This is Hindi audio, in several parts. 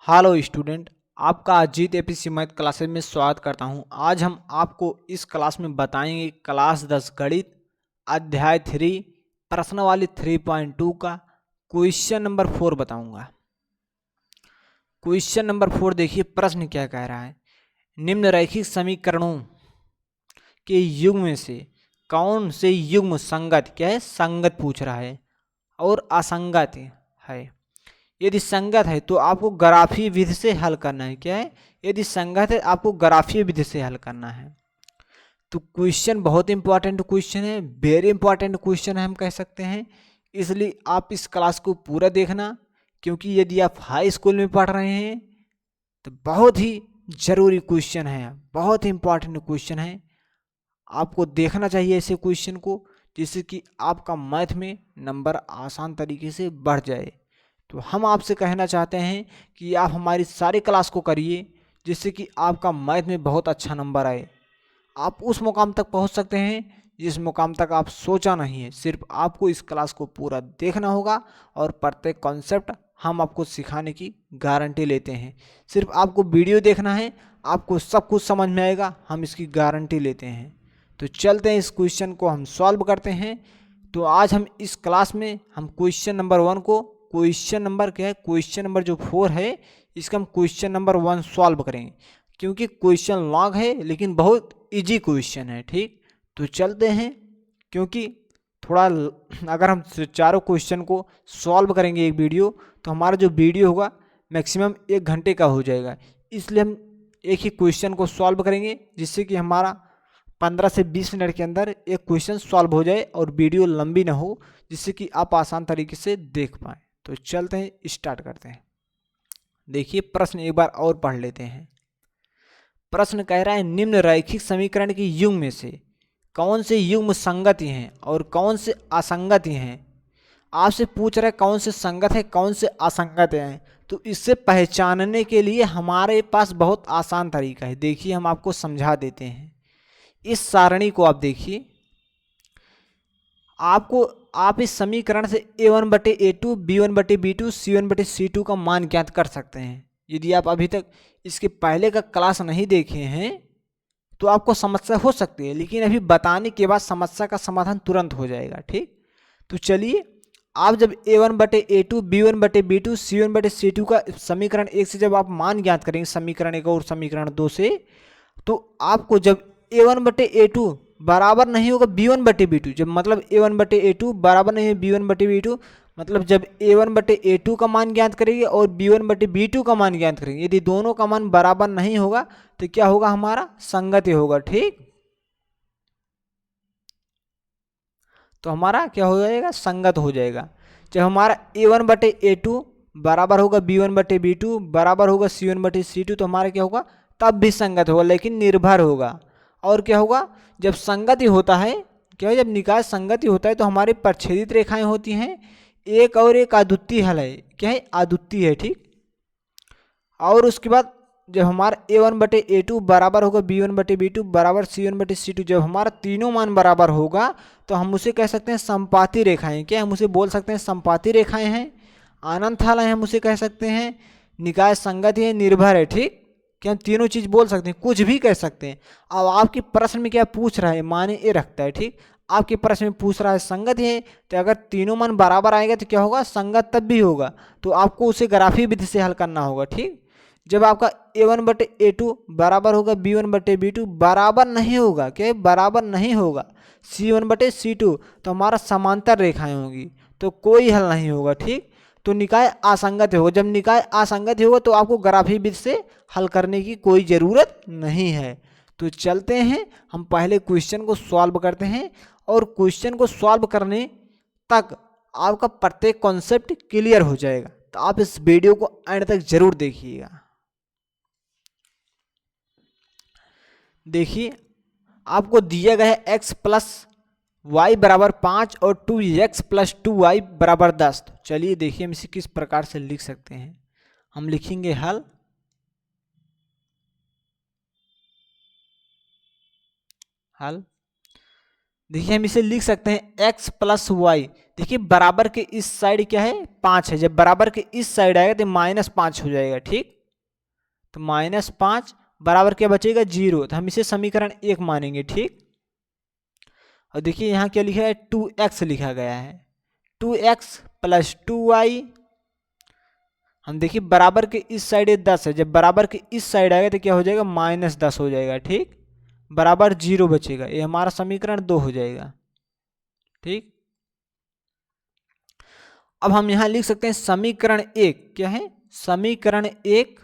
हेलो स्टूडेंट, आपका अजीत एपीसी मैथ क्लासेस में स्वागत करता हूं। आज हम आपको इस क्लास में बताएंगे क्लास 10 गणित अध्याय 3 प्रश्नावली 3.2 का क्वेश्चन नंबर 4 बताऊंगा। क्वेश्चन नंबर 4 देखिए, प्रश्न क्या कह रहा है। निम्नलिखित समीकरणों के युग्म में से कौन से युग्म संगत, क्या है, संगत पूछ रहा है और असंगत है। यदि संगत है तो आपको ग्राफीय विधि से हल करना है। क्या है, यदि संगत है आपको ग्राफीय विधि से हल करना है। तो क्वेश्चन बहुत इंपॉर्टेंट क्वेश्चन है, वेरी इंपॉर्टेंट क्वेश्चन है हम कह सकते हैं। इसलिए आप इस क्लास को पूरा देखना, क्योंकि यदि आप हाई स्कूल में पढ़ रहे हैं तो बहुत ही जरूरी क्वेश्चन है, बहुत ही इंपॉर्टेंट क्वेश्चन है। आपको देखना चाहिए ऐसे क्वेश्चन को, जिससे कि आपका मैथ में नंबर आसान तरीके से बढ़ जाए। तो हम आपसे कहना चाहते हैं कि आप हमारी सारी क्लास को करिए, जिससे कि आपका मैथ में बहुत अच्छा नंबर आए। आप उस मुकाम तक पहुंच सकते हैं जिस मुकाम तक आप सोचा नहीं है। सिर्फ आपको इस क्लास को पूरा देखना होगा और प्रत्येक कॉन्सेप्ट हम आपको सिखाने की गारंटी लेते हैं। सिर्फ आपको वीडियो देखना है, आपको सब कुछ समझ में आएगा, हम इसकी गारंटी लेते हैं। तो चलते हैं, इस क्वेश्चन को हम सॉल्व करते हैं। तो आज हम इस क्लास में हम क्वेश्चन नंबर 1 को, क्वेश्चन नंबर क्या है, क्वेश्चन नंबर जो 4 है, इसका हम क्वेश्चन नंबर 1 सॉल्व करेंगे। क्योंकि क्वेश्चन लॉन्ग है लेकिन बहुत इजी क्वेश्चन है। ठीक, तो चलते हैं। क्योंकि थोड़ा अगर हम चारों क्वेश्चन को सॉल्व करेंगे एक वीडियो, तो हमारा जो वीडियो होगा मैक्सिमम 1 घंटे का हो जाएगा। इसलिए हम एक ही क्वेश्चन को सॉल्व करेंगे, जिससे कि हमारा 15 से 20 मिनट के अंदर एक क्वेश्चन सॉल्व हो जाए और वीडियो लंबी ना हो, जिससे कि आप आसान तरीके से देख पाएँ। तो चलते हैं, स्टार्ट करते हैं। देखिए, प्रश्न एक बार और पढ़ लेते हैं। प्रश्न कह रहा है, निम्न रैखिक समीकरण की युग्म में से कौन से युग्म संगति हैं और कौन से असंगति हैं। आपसे पूछ रहा है कौन से संगत है कौन से असंगत हैं। तो इससे पहचानने के लिए हमारे पास बहुत आसान तरीका है। देखिए, हम आपको समझा देते हैं। इस सारणी को आप देखिए, आप इस समीकरण से a1/a2 b1/b2 c1/c2 का मान ज्ञात कर सकते हैं। यदि आप अभी तक इसके पहले का क्लास नहीं देखे हैं तो आपको समस्या हो सकती है, लेकिन अभी बताने के बाद समस्या का समाधान तुरंत हो जाएगा। ठीक, तो चलिए, आप जब a1/a2 b1/b2 c1/c2 का समीकरण 1 से जब आप मान ज्ञात करेंगे, समीकरण 1 और समीकरण 2 से, तो आपको जब a1/a2 बराबर नहीं होगा b1/b2, जब मतलब a1/a2 बराबर नहीं है b1/b2, मतलब जब a1/a2 का मान ज्ञात करेंगे और b1/b2 का मान ज्ञात करेंगे, यदि दोनों का मान बराबर नहीं होगा तो क्या होगा, हमारा संगति होगा। ठीक, तो हमारा क्या हो जाएगा, संगत हो जाएगा। जब हमारा a1/a2 बराबर होगा b1/b2 बराबर होगा c1/c2, तो हमारा क्या होगा, तब भी संगत होगा, लेकिन निर्भर होगा। और क्या होगा, जब संगति होता है, क्या है, जब निकाय संगति होता है तो हमारी प्रच्छेदित रेखाएं होती हैं, एक और एक अद्वितीय हल है। क्या है, अद्वितीय है। ठीक, और उसके बाद जब हमारा a1/a2 बराबर होगा b1/b2 बराबर c1/c2, जब हमारा तीनों मान बराबर होगा तो हम उसे कह सकते हैं संपाती रेखाएं। क्या हम उसे बोल सकते हैं, संपाती रेखाएं हैं, अनंत हल है, हम उसे कह सकते हैं निकाय संगति है, निर्भर है। ठीक, कि हम तीनों चीज बोल सकते हैं, कुछ भी कह सकते हैं। अब आपके प्रश्न में क्या पूछ रहा है, माने ये रखता है। ठीक, आपके प्रश्न में पूछ रहा है संगत है, तो अगर तीनों मान बराबर आएगा तो क्या होगा, संगत तब भी होगा। तो आपको उसे ग्राफीय विधि से हल करना होगा। ठीक, जब आपका a1/a2 बराबर होगा b1/b2 बराबर नहीं होगा, क्या बराबर नहीं होगा c1/c2, तो हमारा समांतर रेखाएं होंगी, तो कोई हल नहीं होगा। ठीक, तो निकाय असंगत होगा। जब निकाय असंगत होगा तो आपको ग्राफीय विधि से हल करने की कोई ज़रूरत नहीं है। तो चलते हैं, हम पहले क्वेश्चन को सॉल्व करते हैं, और क्वेश्चन को सॉल्व करने तक आपका प्रत्येक कॉन्सेप्ट क्लियर हो जाएगा। तो आप इस वीडियो को एंड तक जरूर देखिएगा। देखिए, आपको दिया गया है x प्लस वाई बराबर 5 और 2x प्लस 2y बराबर 10। तो चलिए देखिए, हम इसे किस प्रकार से लिख सकते हैं। हम लिखेंगे हल। हल देखिए हम इसे लिख सकते हैं x प्लस वाई। देखिए बराबर के इस साइड क्या है 5 है, जब बराबर के इस साइड आएगा तो -5 हो जाएगा। ठीक, तो -5 बराबर क्या बचेगा 0, तो हम इसे समीकरण 1 मानेंगे। ठीक, और देखिए यहाँ क्या लिखा है 2x लिखा गया है, 2x प्लस 2y। हम देखिए बराबर के इस साइड ये 10 है, जब बराबर के इस साइड आएगा तो क्या हो जाएगा -10 हो जाएगा। ठीक, बराबर 0 बचेगा, ये हमारा समीकरण 2 हो जाएगा। ठीक, अब हम यहां लिख सकते हैं समीकरण 1 क्या है, समीकरण 1,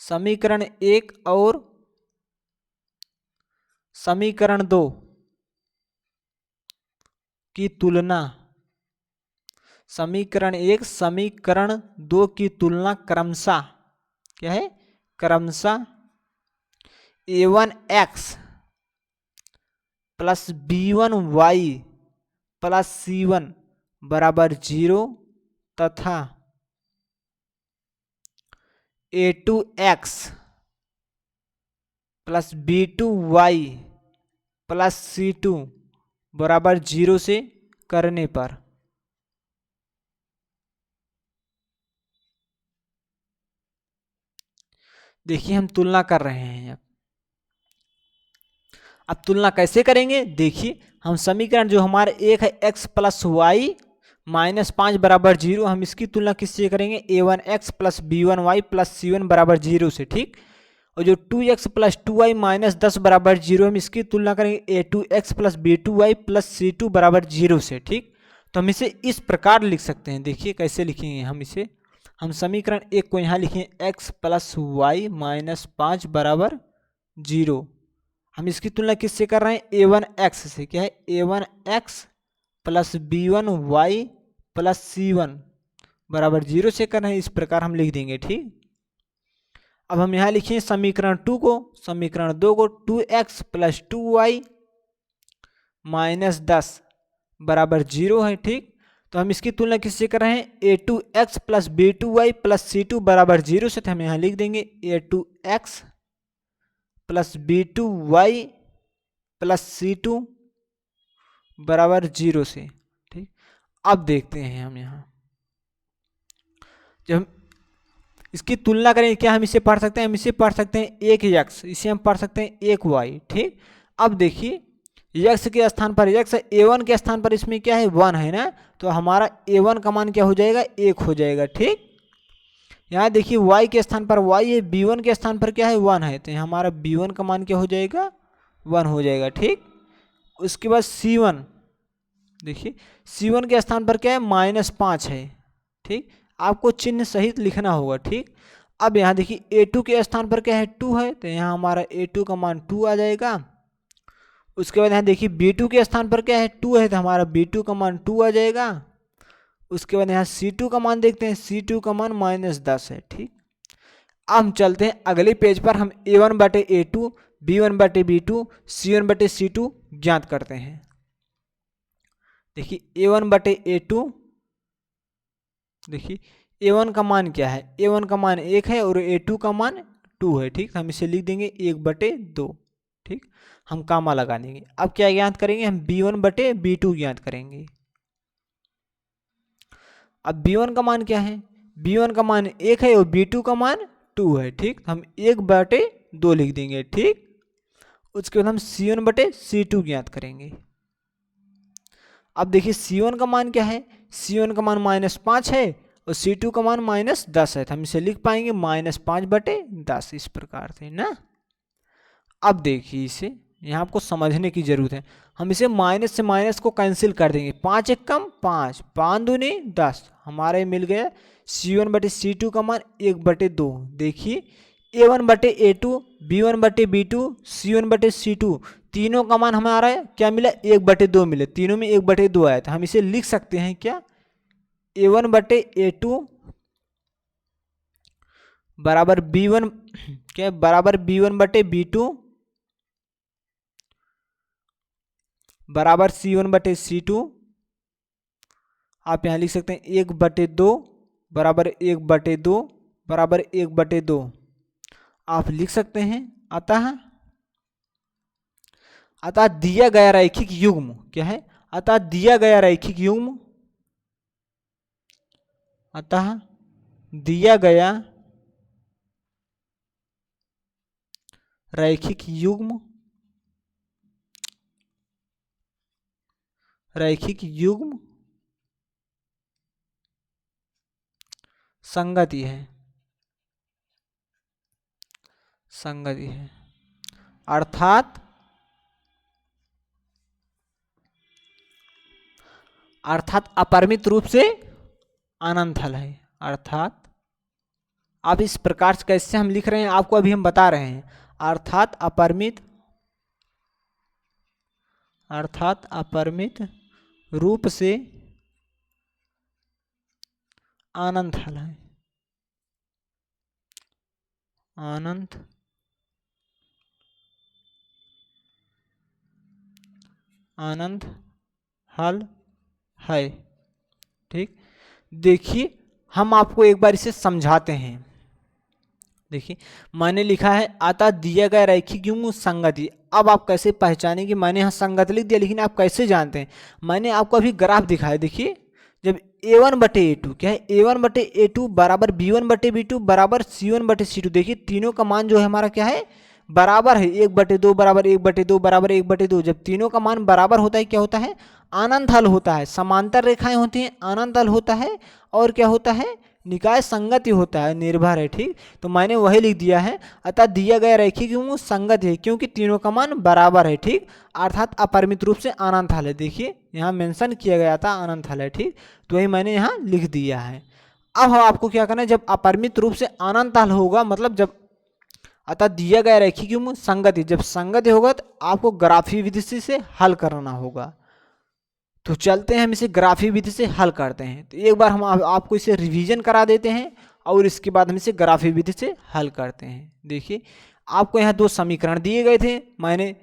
समीकरण 1 और समीकरण 2 की तुलना, समीकरण 1 समीकरण 2 की तुलना क्रमशः क्या है, क्रमशः a1x plus b1y plus c1 बराबर 0 तथा a2x plus b2y plus c2 बराबर 0 से करने पर। देखिए हम तुलना कर रहे हैं। अब तुलना कैसे करेंगे, देखिए हम समीकरण जो हमारे एक है x प्लस वाई -5 बराबर 0, हम इसकी तुलना किससे करेंगे a1x plus b1y plus c1 बराबर 0 से। ठीक, और जो 2x प्लस 2y -10 बराबर 0, हम इसकी तुलना करेंगे a2x plus b2y plus c2 बराबर 0 से। ठीक, तो हम इसे इस प्रकार लिख सकते हैं। देखिए कैसे लिखेंगे हम इसे, हम समीकरण 1 को यहाँ लिखेंगे x प्लस वाई -5 बराबर 0। हम इसकी तुलना किससे कर रहे हैं a1x से, क्या है a1x plus b1y plus c1 बराबर 0 से कर रहे हैं, इस प्रकार हम लिख देंगे। ठीक, अब हम यहाँ लिखें समीकरण 2 को, समीकरण 2 को 2x प्लस 2y -10 बराबर 0 है। ठीक, तो हम इसकी तुलना किससे कर रहे हैं a2x plus b2y plus c2 बराबर 0 से, तो हम यहाँ लिख देंगे a2x plus b2y plus c2 बराबर 0 से। ठीक, अब देखते हैं हम यहाँ जब हम इसकी तुलना करें क्या हम इसे पढ़ सकते हैं, हम इसे पढ़ सकते हैं 1x, इसे हम पढ़ सकते हैं 1y। ठीक, अब देखिए x के स्थान पर x, a1 के स्थान पर इसमें क्या है 1 है ना, तो हमारा a1 का मान क्या हो जाएगा 1 हो जाएगा। ठीक, यहाँ देखिए y के स्थान पर y है, b1 के स्थान पर क्या है 1 है, तो यहाँ हमारा b1 का मान क्या हो जाएगा 1 हो जाएगा। ठीक, उसके बाद c1, देखिए c1 के स्थान पर क्या है -5 है। ठीक, आपको चिन्ह सहित लिखना होगा। ठीक, अब यहाँ देखिए a2 के स्थान पर क्या है 2 है, तो यहाँ हमारा a2 का मान 2 आ जाएगा। उसके बाद यहाँ देखिए b2 के स्थान पर क्या है 2 है, तो हमारा b2 का मान 2 आ जाएगा। उसके बाद यहाँ c2 का मान देखते हैं, c2 का मान -10 है। ठीक, अब हम चलते हैं अगले पेज पर, हम a1 बटे a2 b1 बटे b2 c1 बटे c2 ज्ञात करते हैं। देखिए a1 बटे a2, देखिए a1 का मान क्या है, a1 का मान 1 है और a2 का मान 2 है। ठीक, हम इसे लिख देंगे 1/2। ठीक, हम कामा लगा देंगे। अब क्या ज्ञात करेंगे, हम b1 बटे b2 ज्ञात करेंगे। अब b1 का मान क्या है, b1 का मान 1 है और b2 का मान 2 है। ठीक, हम 1/2 लिख देंगे। ठीक, उसके बाद हम c1 बटे c2 ज्ञात करेंगे। अब देखिए c1 का मान क्या है, c1 का मान -5 है और c2 का मान -10 है, तो हम इसे लिख पाएंगे -5/10 इस प्रकार से ना। अब देखिए इसे यहाँ आपको समझने की जरूरत है, हम इसे माइनस से माइनस को कैंसिल कर देंगे, 5 एक कम 5, 5 दूनी 10, हमारे मिल गया c1 बटे c2 का मान 1/2। देखिए a1 बटे a2 b1 बटे b2 c1 बटे c2 तीनों का मान हमारा क्या मिला 1/2 मिले, तीनों में 1/2 आया था। हम इसे लिख सकते हैं क्या a1 बटे a2 बराबर b1 क्या बराबर b1 बटे b2 बराबर c1 बटे c2। आप यहाँ लिख सकते हैं 1/2 बराबर 1/2 बराबर 1/2 आप लिख सकते हैं। अतः अतः दिया गया रैखिक युग्म क्या है, अतः दिया गया रैखिक युग्म, अतः दिया गया रैखिक युग्म, रैखिक युग्म संगति है, संगति है, अर्थात अपरिमित रूप से अनंत हल है। अर्थात अब इस प्रकार से कैसे हम लिख रहे हैं आपको अभी हम बता रहे हैं। अर्थात अपरिमित रूप से अनंत हल है, अनंत अनंत हल है। ठीक, देखिए हम आपको एक बार इसे समझाते हैं। देखिए मैंने लिखा है अतः दिया गया रैखिक युग्म संगति। अब आप कैसे पहचानेंगे, मैंने यहाँ संगत लिख दिया लेकिन आप कैसे जानते हैं, मैंने आपको अभी ग्राफ दिखाया। देखिए जब a1/a2 क्या है, a1/a2 बराबर b1/b2 बराबर c1/c2, देखिए तीनों का मान जो है हमारा क्या है, बराबर है, 1/2 बराबर 1/2 बराबर 1/2। जब तीनों का मान बराबर होता है क्या होता है, अनंत हल होता है। समांतर रेखाएं होती हैं, अनंत हल होता है। और क्या होता है, निकाय संगति होता है, निर्भर है। ठीक, तो मैंने वही लिख दिया है अतः दिया गया रैखिक युग्म संगत है क्योंकि तीनों का मान बराबर है। ठीक, अर्थात अपरिमित रूप से अनंत हल है। देखिए यहाँ मेंशन किया गया था अनंत हल है। ठीक, तो वही मैंने यहाँ लिख दिया है। अब आपको क्या करना है, जब अपरिमित रूप से अनंत हल होगा, मतलब जब अतः दिया गया रैखिक युग्म संगति, जब संगति होगा तो आपको ग्राफी विधि से हल करना होगा। तो चलते हैं हम इसे ग्राफी विधि से हल करते हैं। तो एक बार हम आपको इसे रिवीजन करा देते हैं और इसके बाद हम इसे ग्राफी विधि से हल करते हैं। देखिए आपको यहाँ दो समीकरण दिए गए थे, मैंने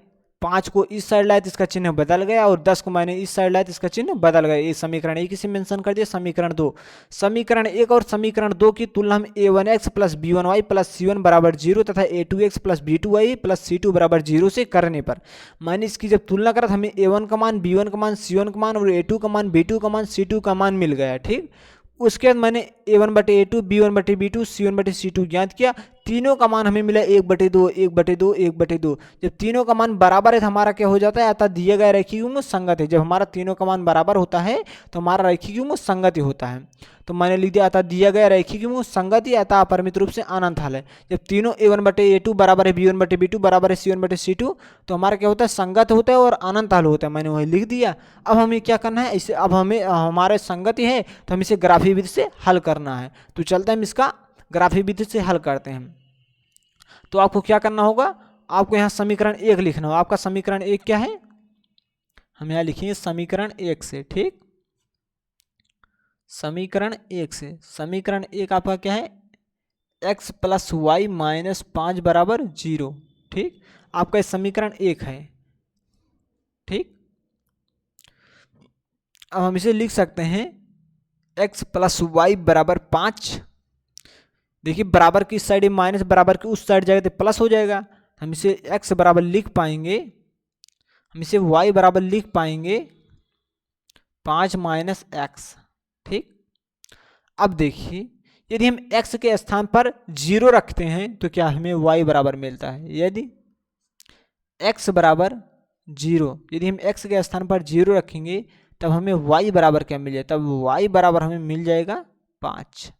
5 को इस साइड लाया तो इसका चिन्ह बदल गया और 10 को मैंने इस साइड लाया तो इसका चिन्ह बदल गया। ये समीकरण एक इसे मेंशन कर दिया। समीकरण 2, समीकरण 1 और समीकरण 2 की तुलना हम a1x plus b1y plus c1 बराबर 0 तथा a2x plus b2y plus c2 बराबर 0 से करने पर मैंने इसकी जब तुलना करा तो हमें a1 का मान, b1 का मान, c1 का मान और a2 का मान, b2 का मान, c2 का मान मिल गया। ठीक, उसके बाद मैंने a1/a2 b1/b2 c1/c2 ज्ञात किया। तीनों का मान हमें मिला 1/2 1/2 1/2। जब तीनों का मान बराबर है तो हमारा क्या हो जाता है, अतः दिया गया रैखिक युग्म संगत है। जब हमारा तीनों का मान बराबर होता है तो हमारा रैखिक युग्म संगत होता है। तो मैंने लिख दिया अतः दिया गया रैखिक युग्म संगत अतः अपरिमित रूप से अनंत हल है। जब तीनों a1/a2 बराबर है b1/b2 बराबर है c1/c2 तो हमारा क्या होता है, संगत होता है और अनंत हल होता है। मैंने वही लिख दिया। अब हमें क्या करना है, इसे अब हमें हमारे संगति है तो हम इसे ग्राफी विधि से हल करना है। तो चलते हैं हम इसका ग्राफी विधि से हल करते हैं। तो आपको क्या करना होगा, आपको यहाँ समीकरण 1 लिखना होगा। आपका समीकरण 1 क्या है, हम यहाँ लिखेंगे समीकरण 1 से। ठीक, समीकरण 1 से, समीकरण 1 आपका क्या है, x प्लस वाई माइनस 5 बराबर 0। ठीक, आपका ये समीकरण 1 है। ठीक, अब हम इसे लिख सकते हैं x प्लस वाई बराबर 5। देखिए बराबर की इस साइड माइनस, बराबर की उस साइड जाएगा तो प्लस हो जाएगा। हम इसे x बराबर लिख पाएंगे, हम इसे y बराबर लिख पाएंगे 5 माइनस एक्स। ठीक, अब देखिए यदि हम x के स्थान पर 0 रखते हैं तो क्या हमें y बराबर मिलता है। यदि x बराबर 0, यदि हम x के स्थान पर 0 रखेंगे तब हमें y बराबर क्या मिल जाए, तब y बराबर हमें मिल जाएगा 5।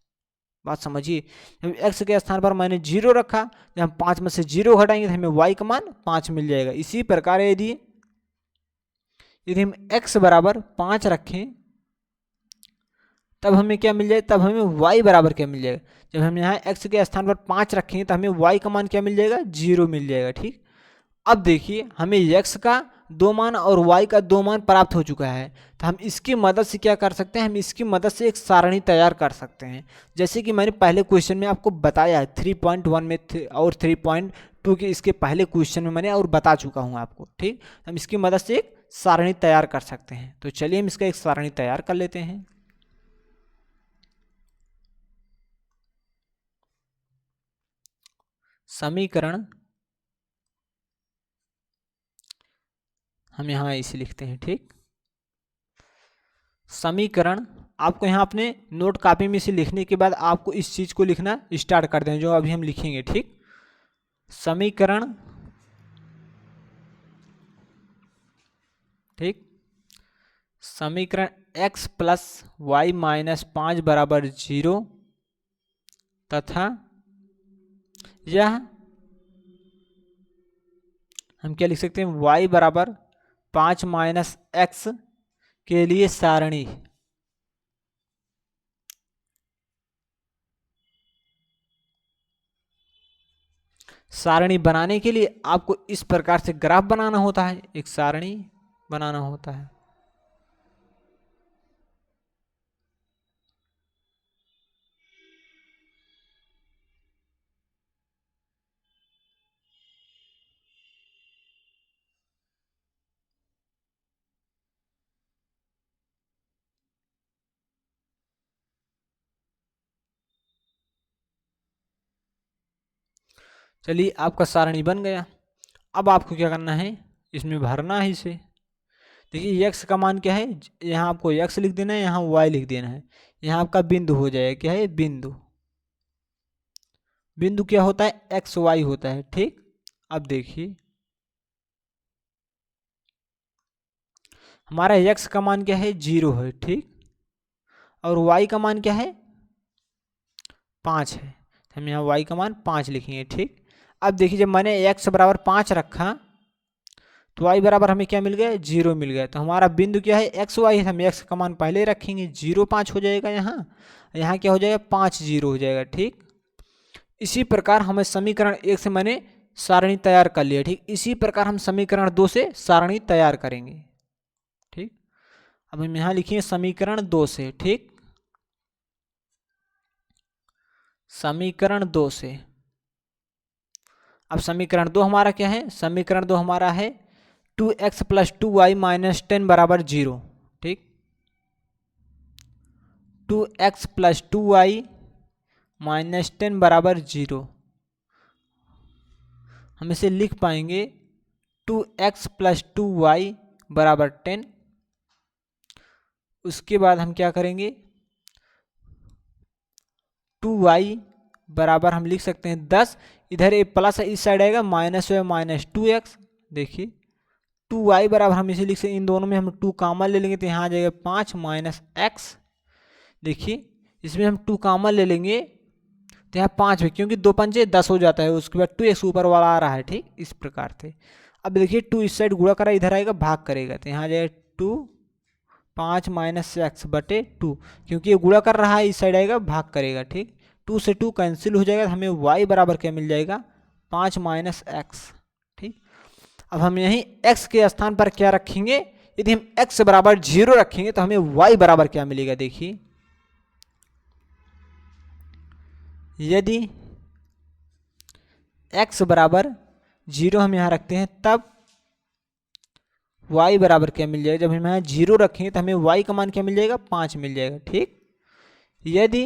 बात समझिए, जब x के स्थान पर मैंने 0 रखा, जब हम 5 में से 0 घटाएंगे तो हमें y का मान 5 मिल जाएगा। इसी प्रकार यदि हम x बराबर 5 रखें तब हमें क्या मिल जाए, तब हमें y बराबर क्या मिल जाएगा। जब हम यहाँ x के स्थान पर 5 रखेंगे तो हमें y का मान क्या मिल जाएगा, 0 मिल जाएगा। ठीक, अब देखिए हमें x का 2 मान और y का 2 मान प्राप्त हो चुका है। तो हम इसकी मदद से क्या कर सकते हैं, हम इसकी मदद से एक सारणी तैयार कर सकते हैं। जैसे कि मैंने पहले क्वेश्चन में आपको बताया है 3.1 में और 3.2 के इसके पहले क्वेश्चन में मैंने और बता चुका हूँ आपको। ठीक, हम इसकी मदद से एक सारणी तैयार कर सकते हैं। तो चलिए हम इसका एक सारणी तैयार कर लेते हैं। समीकरण हम यहाँ इसे लिखते हैं। ठीक, समीकरण आपको यहाँ अपने नोट कॉपी में से लिखने के बाद आपको इस चीज़ को लिखना स्टार्ट कर दें जो अभी हम लिखेंगे। ठीक, समीकरण, ठीक, समीकरण x प्लस वाई माइनस 5 बराबर 0 तथा यह हम क्या लिख सकते हैं, y बराबर 5 माइनस एक्स के लिए सारणी। सारणी बनाने के लिए आपको इस प्रकार से ग्राफ बनाना होता है, एक सारणी बनाना होता है। चलिए, आपका सारणी बन गया। अब आपको क्या करना है, इसमें भरना है इसे। देखिए x का मान क्या है, यहाँ आपको x लिख देना है, यहाँ y लिख देना है। यहाँ आपका बिंदु हो जाएगा, क्या है, बिंदु। बिंदु क्या होता है, एक्स वाई होता है। ठीक, अब देखिए हमारा x का मान क्या है, 0 है। ठीक, और y का मान क्या है, 5 है। हम यहाँ y का मान 5 लिखेंगे। ठीक, अब देखिए जब मैंने x बराबर 5 रखा तो y बराबर हमें क्या मिल गया, 0 मिल गया। तो हमारा बिंदु क्या है, एक्स वाई है। हम x का मान पहले रखेंगे, 0 5 हो जाएगा। यहाँ क्या हो जाएगा, 5 0 हो जाएगा। ठीक, इसी प्रकार हमें समीकरण 1 से मैंने सारणी तैयार कर लिया। ठीक, इसी प्रकार हम समीकरण 2 से सारणी तैयार करेंगे। ठीक, अब हम यहाँ लिखेंगे समीकरण 2 से। ठीक, समीकरण 2 से। अब समीकरण 2 हमारा क्या है, समीकरण 2 हमारा है 2x प्लस 2y माइनस 10 बराबर 0। ठीक, 2x प्लस 2y माइनस 10 बराबर 0। हम इसे लिख पाएंगे 2x प्लस 2y बराबर 10। उसके बाद हम क्या करेंगे, 2y बराबर हम लिख सकते हैं 10। इधर ए प्लस इस साइड आएगा, माइनस है माइनस 2x। देखिए 2y बराबर हम इसे लिख सकते हैं, इन दोनों में हम 2 कॉमन ले लेंगे तो यहाँ आ जाएगा 5 माइनस एक्स। देखिए इसमें हम 2 कॉमन ले लेंगे तो यहाँ 5 है, क्योंकि 2 पंजे 10 हो जाता है। उसके बाद 2x ऊपर वाला आ रहा है। ठीक, इस प्रकार से। अब देखिए 2 इस साइड गुणा करा, इधर आएगा भाग करेगा तो यहाँ आ जाएगा 2 5 माइनस एक्स बटे 2, क्योंकि ये गुणा कर रहा है, इस साइड आएगा भाग करेगा। ठीक, 2 से 2 कैंसिल हो जाएगा, हमें y बराबर क्या मिल जाएगा, 5 माइनस एक्स। ठीक, अब हम यहीं x के स्थान पर क्या रखेंगे, यदि हम x बराबर 0 रखेंगे तो हमें y बराबर क्या मिलेगा। देखिए यदि x बराबर 0 हम यहाँ रखते हैं तब y बराबर क्या मिल जाएगा, जब हम यहाँ 0 रखेंगे तो हमें y का मान क्या मिल जाएगा, 5 मिल जाएगा। ठीक, यदि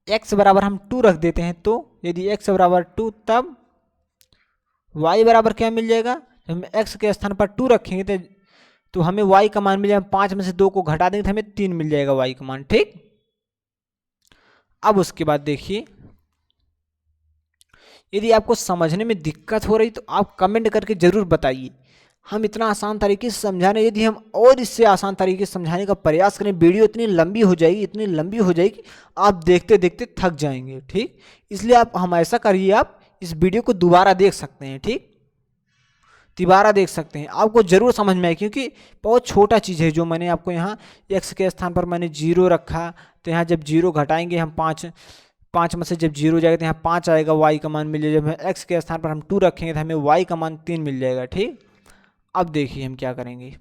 x बराबर हम 2 रख देते हैं तो यदि x बराबर 2 तब y बराबर क्या मिल जाएगा, जब हम x के स्थान पर 2 रखेंगे तो हमें y का मान मिल जाएगा, 5 में से 2 को घटा देंगे तो हमें 3 मिल जाएगा y का मान। ठीक, अब उसके बाद देखिए यदि आपको समझने में दिक्कत हो रही तो आप कमेंट करके ज़रूर बताइए। हम इतना आसान तरीके से समझा रहे हैं, यदि हम और इससे आसान तरीके से समझाने का प्रयास करें वीडियो इतनी लंबी हो जाएगी, इतनी लंबी हो जाएगी, आप देखते देखते थक जाएंगे। ठीक, इसलिए आप हम ऐसा करिए, आप इस वीडियो को दोबारा देख सकते हैं। ठीक, दोबारा देख सकते हैं, आपको ज़रूर समझ में आए, क्योंकि बहुत छोटा चीज़ है। जो मैंने आपको यहाँ x के स्थान पर मैंने 0 रखा तो यहाँ जब 0 घटाएंगे हम 5 में से जब 0 जाएगा तो यहाँ 5 आएगा, y का मान मिल जाएगा। जब x के स्थान पर हम 2 रखेंगे तो हमें y का मान 3 मिल जाएगा। ठीक, अब देखिए हम क्या करेंगे,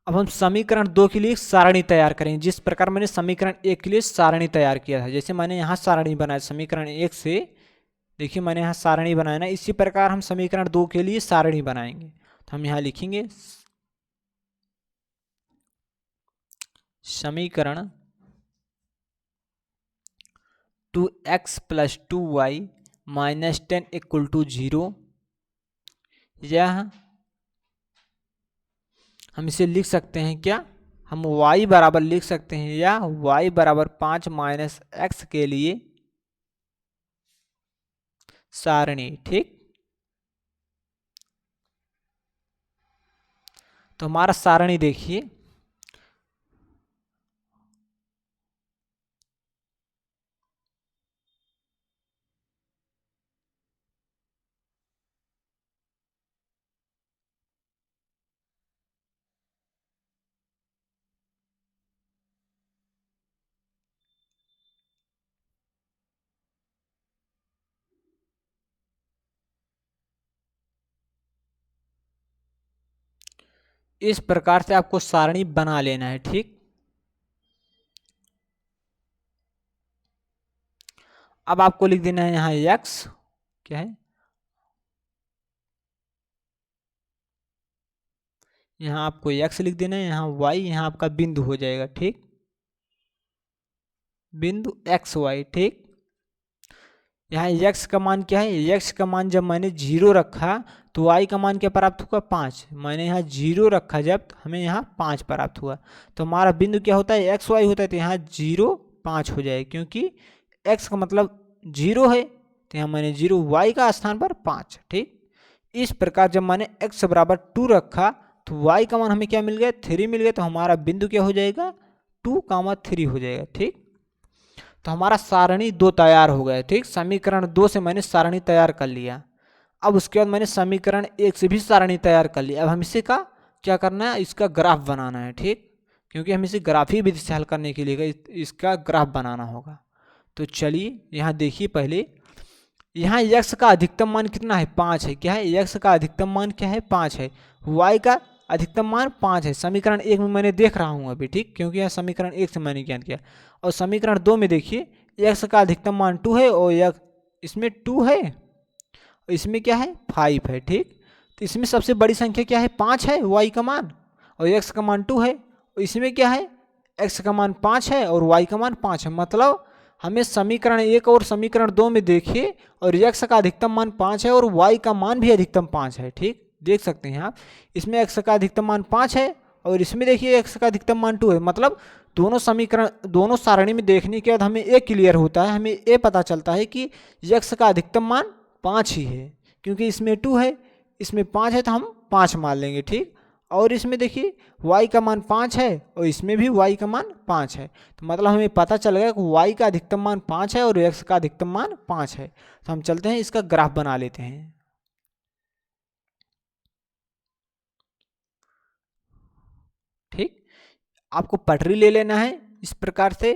अब हम समीकरण 2 के लिए सारणी तैयार करेंगे, जिस प्रकार मैंने समीकरण 1 के लिए सारणी तैयार किया था। जैसे मैंने यहाँ सारणी बनाया समीकरण 1 से, देखिए मैंने यहाँ सारणी बनाया ना, इसी प्रकार हम समीकरण 2 के लिए सारणी बनाएंगे। तो हम यहाँ लिखेंगे समीकरण 2x + 2y - 10 = 0, यह हम इसे लिख सकते हैं क्या, हम y बराबर लिख सकते हैं या y बराबर 5 - x के लिए सारणी। ठीक, तो हमारा सारणी देखिए, इस प्रकार से आपको सारणी बना लेना है। ठीक, अब आपको लिख देना है यहाँ x क्या है, यहाँ आपको x लिख देना है, यहाँ y, यहाँ आपका बिंदु हो जाएगा। ठीक, बिंदु एक्स वाई। ठीक, यहाँ x का मान क्या है, x का मान जब मैंने 0 रखा तो y का मान क्या प्राप्त हुआ, 5। मैंने यहाँ 0 रखा जब, हमें यहाँ 5 प्राप्त हुआ। तो हमारा बिंदु क्या होता है, x y होता है, तो यहाँ 0 5 हो जाए, क्योंकि x का मतलब 0 है, तो यहाँ मैंने 0, y का स्थान पर 5। ठीक, इस प्रकार जब मैंने x बराबर 2 रखा तो y का मान हमें क्या मिल गया, 3 मिल गया। तो हमारा बिंदु क्या हो जाएगा, 2, 3 हो जाएगा। ठीक, तो हमारा सारणी 2 तैयार हो गया। ठीक, समीकरण 2 से मैंने सारणी तैयार कर लिया। अब उसके बाद मैंने समीकरण 1 से भी सारणी तैयार कर ली। अब हम इसे का क्या करना है, इसका ग्राफ बनाना है। ठीक, क्योंकि हम इसे ग्राफी विधि से हल करने के लिए इसका ग्राफ बनाना होगा। तो चलिए यहाँ देखिए, पहले यहाँ x का अधिकतम मान कितना है, 5 है। क्या है, x का अधिकतम मान क्या है, 5 है। y का अधिकतम मान 5 है। समीकरण 1 में मैंने देख रहा हूँ अभी। ठीक, क्योंकि यह समीकरण 1 से मैंने ज्ञान किया। और समीकरण 2 में देखिए, x का अधिकतम मान 2 है और इसमें 2 है, इसमें क्या है, 5 है। ठीक, तो इसमें सबसे बड़ी संख्या क्या है, 5 है y का मान, और x का मान 2 है। और इसमें क्या है, x का मान 5 है और y का मान 5 है। मतलब हमें समीकरण 1 और समीकरण 2 में देखिए, और x का अधिकतम मान 5 है और y का मान भी अधिकतम 5 है। ठीक, देख सकते हैं आप, इसमें x का अधिकतम मान 5 है और इसमें देखिए x का अधिकतम मान 2 है। मतलब दोनों समीकरण, दोनों सारणी में देखने के बाद हमें ये क्लियर होता है, हमें ये पता चलता है कि x का अधिकतम मान 5 ही है, क्योंकि इसमें 2 है, इसमें 5 है, तो हम 5 मान लेंगे। ठीक, और इसमें देखिए y का मान 5 है और इसमें भी y का मान 5 है। तो मतलब हमें पता चल गया कि y का अधिकतम मान 5 है और x का अधिकतम मान 5 है। तो हम चलते हैं, इसका ग्राफ बना लेते हैं। ठीक, आपको पटरी ले लेना है इस प्रकार से,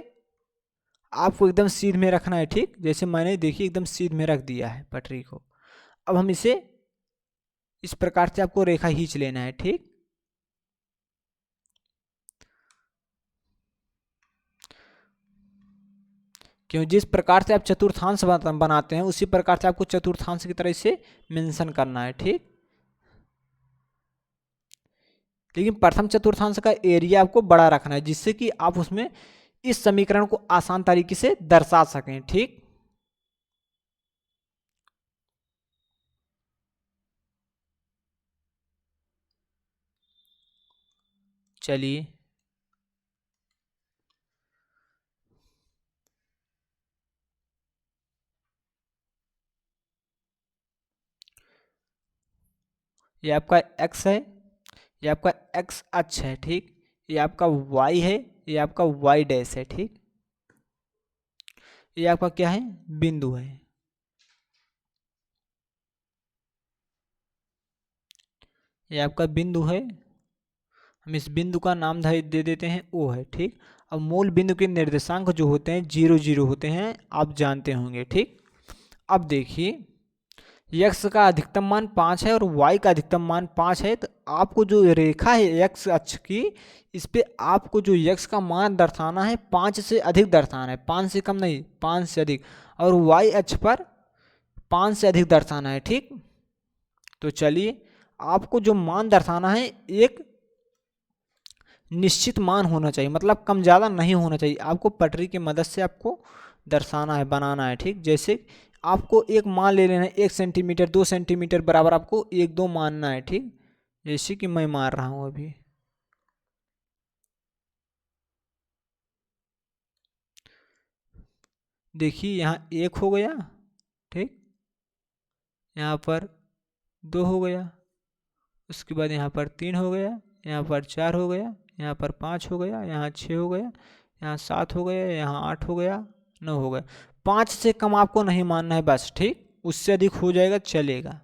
आपको एकदम सीध में रखना है। ठीक, जैसे मैंने देखिए एकदम सीध में रख दिया है पटरी को। अब हम इसे इस प्रकार से आपको रेखा खींच लेना है। ठीक, क्यों, जिस प्रकार से आप चतुर्थांश बनाते हैं उसी प्रकार से आपको चतुर्थांश की तरह इसे मेंशन करना है। ठीक, लेकिन प्रथम चतुर्थांश का एरिया आपको बड़ा रखना है, जिससे कि आप उसमें इस समीकरण को आसान तरीके से दर्शा सकें। ठीक, चलिए ये आपका x है, ये आपका x अक्ष है। ठीक, ये आपका y है, ये आपका y डैश है। ठीक, ये आपका क्या है, बिंदु है। ये आपका बिंदु है, हम इस बिंदु का नाम दे देते हैं O है। ठीक, अब मूल बिंदु के निर्देशांक जो होते हैं 0 0 होते हैं, आप जानते होंगे। ठीक, अब देखिए x का अधिकतम मान 5 है और y का अधिकतम मान 5 है, तो आपको जो रेखा है x अक्ष की, इस पे आपको जो x का मान दर्शाना है 5 से अधिक दर्शाना है, 5 से कम नहीं, 5 से अधिक, और y अक्ष पर 5 से अधिक दर्शाना है। ठीक, तो चलिए आपको जो मान दर्शाना है एक निश्चित मान होना चाहिए, मतलब कम ज़्यादा नहीं होना चाहिए। आपको पटरी की मदद से आपको दर्शाना है, बनाना है। ठीक, जैसे आपको एक मान ले लेना है, 1 सेंटीमीटर 2 सेंटीमीटर बराबर आपको 1 2 मानना है। ठीक, जैसे कि मैं मार रहा हूँ अभी। देखिए यहाँ 1 हो गया, ठीक, यहाँ पर 2 हो गया, उसके बाद यहाँ पर 3 हो गया, यहाँ पर 4 हो गया, यहाँ पर 5 हो गया, यहाँ 6 हो गया, यहाँ 7 हो गया, यहाँ 8 हो गया, 9 हो गया। 5 से कम आपको नहीं मानना है बस। ठीक, उससे अधिक हो जाएगा चलेगा।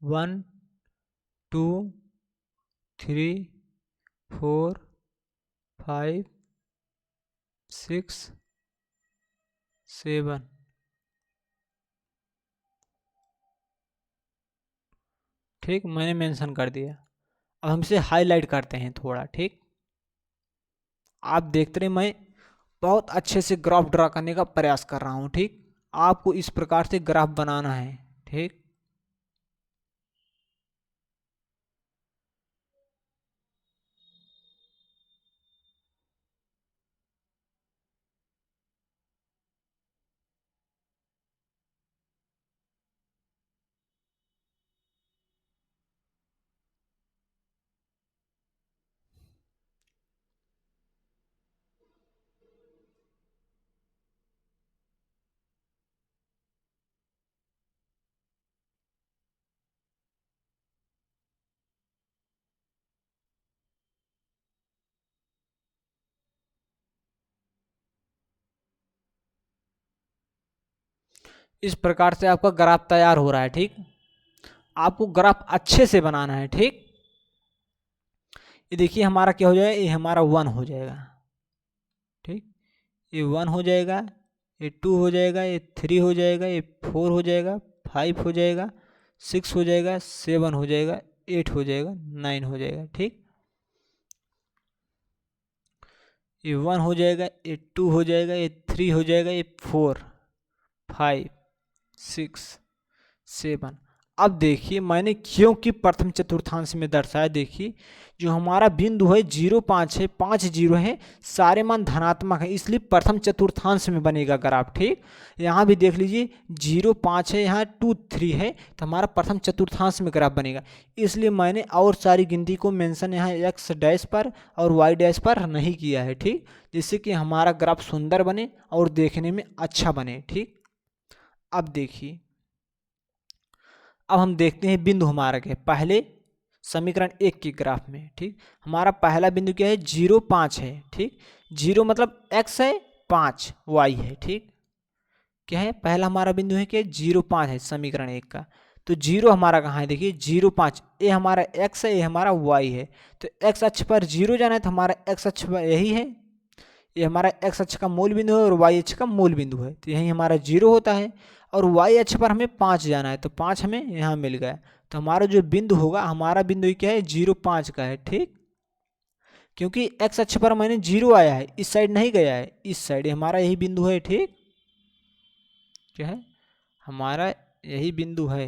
One, two, three, four, five, six, seven. ठीक, मैंने मेंशन कर दिया। अब हम इसे हाईलाइट करते हैं थोड़ा। ठीक, आप देखते रहे, मैं बहुत अच्छे से ग्राफ ड्रा करने का प्रयास कर रहा हूँ। ठीक, आपको इस प्रकार से ग्राफ बनाना है। ठीक, इस प्रकार से आपका ग्राफ तैयार हो रहा है। ठीक, आपको ग्राफ अच्छे से बनाना है। ठीक, ये देखिए हमारा क्या हो जाएगा, ये हमारा 1 हो जाएगा। ठीक, ये 1 हो जाएगा, ये 2 हो जाएगा, ये 3 हो जाएगा, ये 4 हो जाएगा, 5 हो जाएगा, 6 हो जाएगा, 7 हो जाएगा, 8 हो जाएगा, 9 हो जाएगा। ठीक, ये 1 हो जाएगा, ये 2 हो जाएगा, ये 3 हो जाएगा, ये 4 5 6 7। अब देखिए मैंने क्योंकि प्रथम चतुर्थांश में दर्शाया, देखिए जो हमारा बिंदु है 0 5 है, 5 0 है, सारे मान धनात्मक है, इसलिए प्रथम चतुर्थांश में बनेगा ग्राफ। ठीक, यहाँ भी देख लीजिए 0 5 है, यहाँ 2 3 है, तो हमारा प्रथम चतुर्थांश में ग्राफ बनेगा। इसलिए मैंने और सारी गिनती को मेंशन यहाँ एक्स डैश पर और वाई डैश पर नहीं किया है। ठीक, जिससे कि हमारा ग्राफ सुंदर बने और देखने में अच्छा बने। ठीक, अब देखिए, अब हम देखते हैं बिंदु हमारा क्या है पहले समीकरण 1 के ग्राफ में। ठीक, हमारा पहला बिंदु क्या है, 0 5 है। ठीक, 0 मतलब x है, 5 y है। ठीक, क्या है पहला हमारा बिंदु है क्या, 0 5 है समीकरण 1 का। तो 0 हमारा कहाँ है, देखिए 0 5, ये हमारा x है, ये हमारा y है। तो x अक्ष पर 0 जाना है, तो हमारा x अक्ष पर यही है, ये हमारा x अक्ष का मूल बिंदु है और y अक्ष का मूल बिंदु है, तो यही हमारा 0 होता है। और y अक्ष पर हमें 5 जाना है, तो 5 हमें यहाँ मिल गया। तो हमारा जो बिंदु होगा, हमारा बिंदु क्या है, 0 5 का है। ठीक, क्योंकि x अक्ष पर मैंने 0 आया है, इस साइड नहीं गया है, इस साइड हमारा यही बिंदु है। ठीक, क्या है हमारा यही बिंदु है।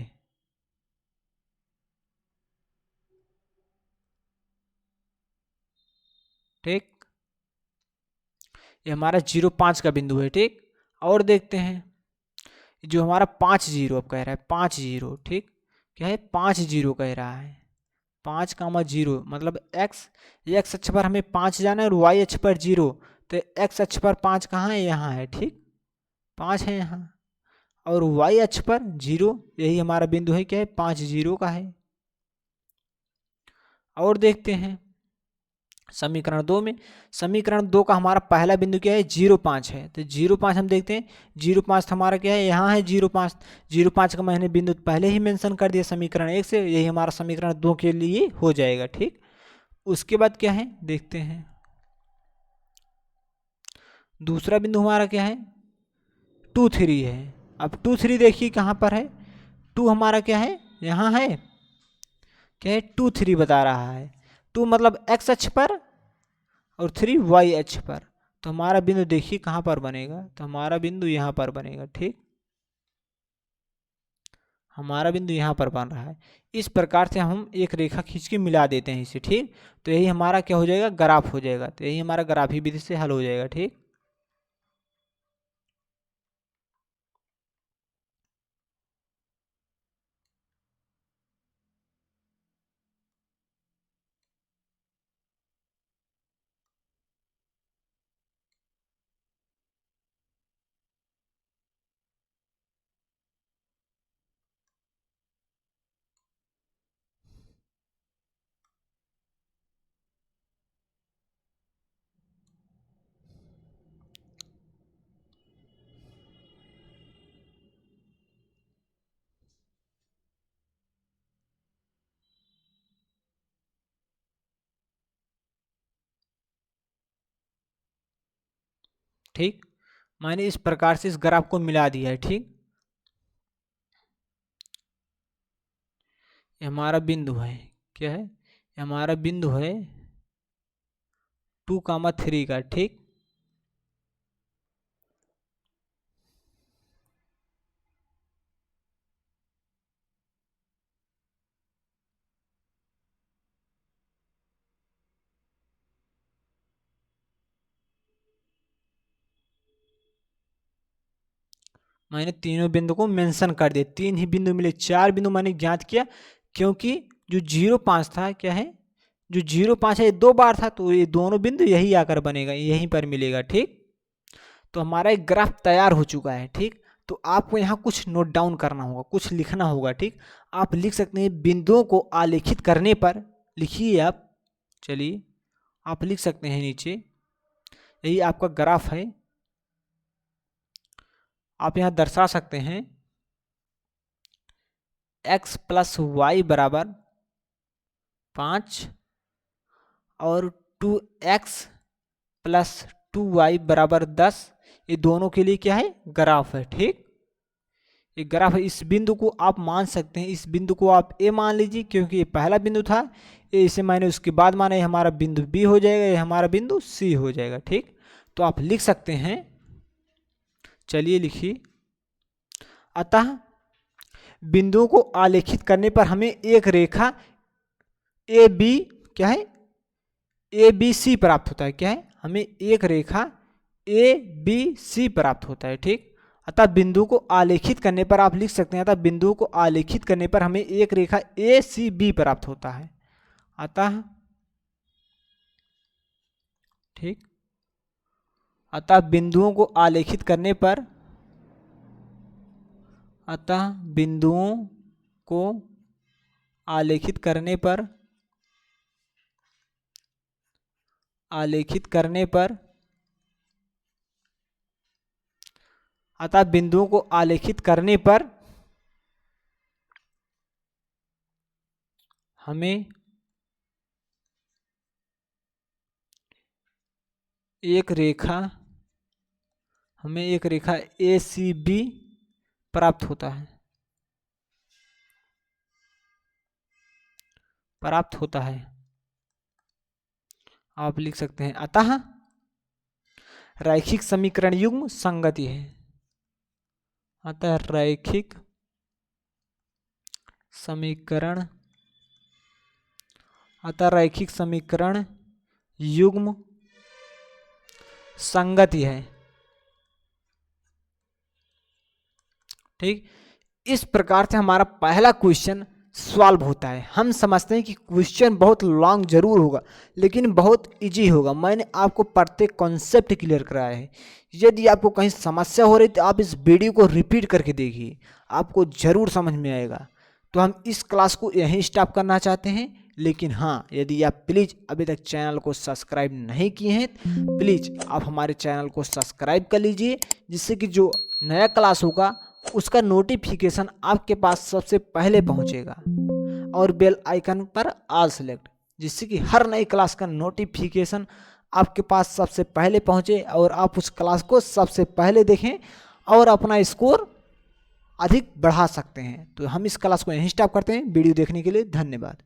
ठीक, ये हमारा 0 5 का बिंदु है। ठीक, और देखते हैं जो हमारा 5 0 अब कह रहा है, 5 0। ठीक, क्या है 5 0 कह रहा है, 5 0 मतलब x, x अक्ष पर हमें 5 जाना है और y अक्ष पर 0। तो x अक्ष पर 5 कहाँ है, यहाँ है। ठीक, 5 है यहाँ, और y अक्ष पर 0, यही हमारा बिंदु है, क्या है 5 0 का है। और देखते हैं समीकरण 2 में, समीकरण 2 का हमारा पहला बिंदु क्या है, 0 5 है। तो 0 5 हम देखते हैं, 0 5 हमारा क्या है, यहाँ है 0 5। 0 5 का मैंने बिंदु पहले ही मेंशन कर दिया समीकरण 1 से, यही हमारा समीकरण 2 के लिए हो जाएगा। ठीक, उसके बाद क्या है देखते हैं, दूसरा बिंदु हमारा क्या है, 2 3 है। अब 2 3 देखिए कहाँ पर है, 2 हमारा क्या है यहाँ है क्या है 2 3 बता रहा है। 2 मतलब x अक्ष पर और 3 y अक्ष पर। तो हमारा बिंदु देखिए कहाँ पर बनेगा, तो हमारा बिंदु यहाँ पर बनेगा। ठीक, हमारा बिंदु यहाँ पर बन रहा है। इस प्रकार से हम एक रेखा खींच के मिला देते हैं इसे। ठीक, तो यही हमारा क्या हो जाएगा, ग्राफ हो जाएगा। तो यही हमारा ग्राफी विधि से हल हो जाएगा। ठीक, ठीक, मैंने इस प्रकार से इस ग्राफ को मिला दिया है। ठीक, ये हमारा बिंदु है, क्या है, ये हमारा बिंदु है 2, 3 का। ठीक, मैंने तीनों बिंदु को मेंशन कर दिया। 3 ही बिंदु मिले, 4 बिंदु मैंने ज्ञात किया, क्योंकि जो 0 5 था, क्या है, जो 0 5 है ये 2 बार था, तो ये दोनों बिंदु यही आकर बनेगा, यहीं पर मिलेगा। ठीक, तो हमारा एक ग्राफ तैयार हो चुका है। ठीक, तो आपको यहाँ कुछ नोट डाउन करना होगा, कुछ लिखना होगा। ठीक, आप लिख सकते हैं बिंदुओं को आलेखित करने पर, लिखिए आप, चलिए आप लिख सकते हैं नीचे, यही आपका ग्राफ है। आप यहाँ दर्शा सकते हैं x + y = 5 और 2x + 2y = 10। ये दोनों के लिए क्या है, ग्राफ है। ठीक, ये ग्राफ है। इस बिंदु को आप मान सकते हैं, इस बिंदु को आप ए मान लीजिए, क्योंकि ये पहला बिंदु था, ये इसे मैंने उसके बाद माना, ये हमारा बिंदु बी हो जाएगा, ये हमारा बिंदु सी हो जाएगा। ठीक, तो आप लिख सकते हैं, चलिए लिखिए, अतः बिंदुओं को आलेखित करने पर हमें एक रेखा ए बी, क्या है, ए बी सी प्राप्त होता है। क्या है, हमें एक रेखा ए बी सी प्राप्त होता है। ठीक, अतः बिंदु को आलेखित करने पर आप लिख सकते हैं, अतः बिंदु को आलेखित करने पर हमें एक रेखा ए सी बी प्राप्त होता है। अतः, ठीक, अतः बिंदुओं को आलेखित करने पर, अतः बिंदुओं को आलेखित करने पर, आलेखित करने पर, अतः बिंदुओं को आलेखित करने पर हमें एक रेखा, हमें एक रेखा ए सी बी प्राप्त होता है, प्राप्त होता है। आप लिख सकते हैं, अतः रैखिक समीकरण युग्म संगति है। अतः रैखिक समीकरण, अतः रैखिक समीकरण युग्म संगति है। ठीक, इस प्रकार से हमारा पहला क्वेश्चन सॉल्व होता है। हम समझते हैं कि क्वेश्चन बहुत लॉन्ग जरूर होगा, लेकिन बहुत इजी होगा। मैंने आपको प्रत्येक कॉन्सेप्ट क्लियर कराया है। यदि आपको कहीं समस्या हो रही तो आप इस वीडियो को रिपीट करके देखिए, आपको ज़रूर समझ में आएगा। तो हम इस क्लास को यहीं स्टॉप करना चाहते हैं, लेकिन हाँ, यदि आप प्लीज़ अभी तक चैनल को सब्सक्राइब नहीं किए हैं, प्लीज़ आप हमारे चैनल को सब्सक्राइब कर लीजिए, जिससे कि जो नया क्लास होगा उसका नोटिफिकेशन आपके पास सबसे पहले पहुंचेगा, और बेल आइकन पर ऑल सेलेक्ट, जिससे कि हर नई क्लास का नोटिफिकेशन आपके पास सबसे पहले पहुंचे और आप उस क्लास को सबसे पहले देखें और अपना स्कोर अधिक बढ़ा सकते हैं। तो हम इस क्लास को यहीं स्टॉप करते हैं। वीडियो देखने के लिए धन्यवाद।